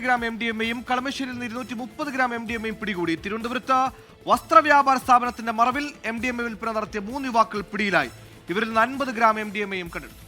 Gram MDMA-യും കളമശ്ശേരിയിൽ നിന്ന് 230 gram MDMA-യും പിടികൂടി. തിരുവനന്തപുരത്ത് വസ്ത്രവ്യാപാര സ്ഥാപനത്തിന്റെ മറവിൽ MDMA വിൽപ്പന നടത്തിയ 3 യുവാക്കൾ പിടിയിലായി. ഇവരിൽ നിന്ന് 50 ഗ്രാം MDMA-യും കണ്ടെടുത്തു.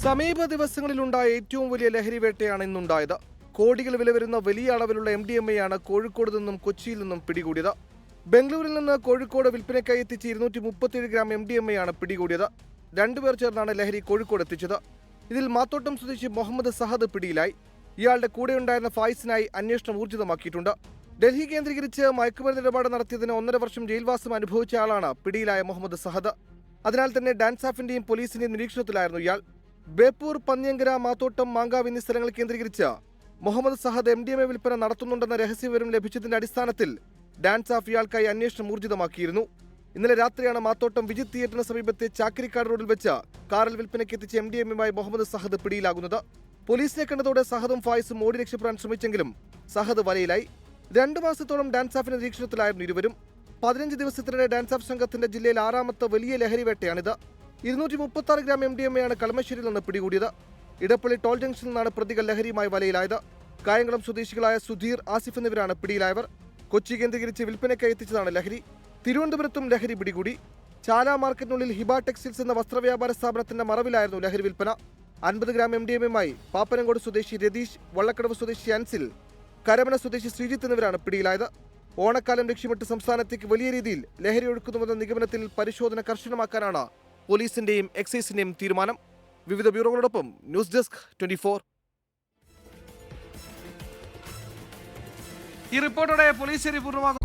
സമീപ ദിവസങ്ങളിലുണ്ടായ ഏറ്റവും വലിയ ലഹരി വേട്ടയാണ് ഇന്നുണ്ടായത്. കോടികൾ വില വരുന്ന വലിയ അളവിലുള്ള MDMA-യാണ് കോഴിക്കോട് നിന്നും കൊച്ചിയിൽ നിന്നും പിടികൂടിയത്. ബംഗളൂരിൽ നിന്ന് കോഴിക്കോട് വിൽപ്പനയ്ക്കായി എത്തിച്ച് 237 ഗ്രാം MDMA-യാണ് പിടികൂടിയത്. 2 പേർ ചേർന്നാണ് ലഹരി കോഴിക്കോട് എത്തിച്ചത്. ഇതിൽ മാത്തോട്ടം സ്വദേശി മുഹമ്മദ് സഹദ് പിടിയിലായി. ഇയാളുടെ കൂടെയുണ്ടായിരുന്ന ഫായിസിനായി അന്വേഷണം ഊർജിതമാക്കിയിട്ടുണ്ട്. ഡൽഹി കേന്ദ്രീകരിച്ച് മയക്കുമരുന്ന് ഇടപാട് നടത്തിയതിന് 1.5 വർഷം ജയിൽവാസം അനുഭവിച്ച ആളാണ് പിടിയിലായ മുഹമ്മദ് സഹദ്. അതിനാൽ തന്നെ ഡാൻസാഫിന്റെയും പോലീസിന്റെയും നിരീക്ഷണത്തിലായിരുന്നു ഇയാൾ. ബേപ്പൂർ, പന്ന്യങ്കര, മാത്തോട്ടം, മാങ്കാവ് എന്നീ സ്ഥലങ്ങൾ കേന്ദ്രീകരിച്ച് മുഹമ്മദ് സഹദ് MDMA വിൽപ്പന നടത്തുന്നുണ്ടെന്ന രഹസ്യവിവരം ലഭിച്ചതിന്റെ അടിസ്ഥാനത്തിൽ ഡാൻസ് ഓഫ് ഇയാൾക്കായി അന്വേഷണം ഊർജിതമാക്കിയിരുന്നു. ഇന്നലെ രാത്രിയാണ് മാത്തോട്ടം വിജിത് തിയേറ്ററിന് സമീപത്തെ ചാക്കരിക്കാട് റോഡിൽ വെച്ച് കാറിൽ വിൽപ്പനയ്ക്ക് എത്തിച്ച MDMA-യുമായി മുഹമ്മദ് സഹദ് പിടിയിലാകുന്നത്. പോലീസിനെ കണ്ടതോടെ സഹദും ഫായിസും ഓടി രക്ഷപ്പെടാൻ ശ്രമിച്ചെങ്കിലും സഹദ് വലയിലായി. 2 മാസത്തോളം ഡാൻസ് ഓഫിന്റെ നിരീക്ഷണത്തിലായിരുന്നു ഇരുവരും. 15 ദിവസത്തിനിടെ ഡാൻസ് ഓഫ് സംഘത്തിന്റെ ജില്ലയിൽ 6ാമത്തെ വലിയ ലഹരി വേട്ടയാണിത്. 236 ഗ്രാം MDMA-യാണ് കളമശ്ശേരിയിൽ നിന്ന് പിടികൂടിയത്. ഇടപ്പള്ളി ടോൾ ജംഗ്ഷനിൽ നിന്നാണ് പ്രതികൾ ലഹരിയുമായി വലയിലായത്. കായംകുളം സ്വദേശികളായ സുധീർ, ആസിഫ് എന്നിവരാണ് പിടിയിലായവർ. കൊച്ചി കേന്ദ്രീകരിച്ച് വിൽപ്പനയ്ക്കായി എത്തിച്ചതാണ് ലഹരി. തിരുവനന്തപുരത്തും ലഹരി പിടികൂടി. ചാല മാർക്കറ്റിനുള്ളിൽ ഹിബ ടെക്സ്റ്റൈൽസ് എന്ന വസ്ത്രവ്യാപാര സ്ഥാപനത്തിന്റെ മറവിലായിരുന്നു ലഹരി വിൽപ്പന. 50 ഗ്രാം MDMA-യുമായി പാപ്പനംകോട് സ്വദേശി രതീഷ്, വള്ളക്കടവ് സ്വദേശി അൻസിൽ, കരമന സ്വദേശി ശ്രീജിത്ത് എന്നിവരാണ് പിടിയിലായത്. ഓണക്കാലം ലക്ഷ്യമിട്ട് സംസ്ഥാനത്തേക്ക് വലിയ രീതിയിൽ ലഹരി ഒഴുക്കുന്നുവെന്ന നിഗമനത്തിൽ പരിശോധന കർശനമാക്കാനാണ് പോലീസിന്റെയും എക്സൈസിന്റെയും തീരുമാനം. വിവിധ ബ്യൂറോകളോടൊപ്പം ന്യൂസ് ഡെസ്ക് 24. ഈ റിപ്പോർട്ടോടെ പോലീസ് പൂർണ്ണമാകും.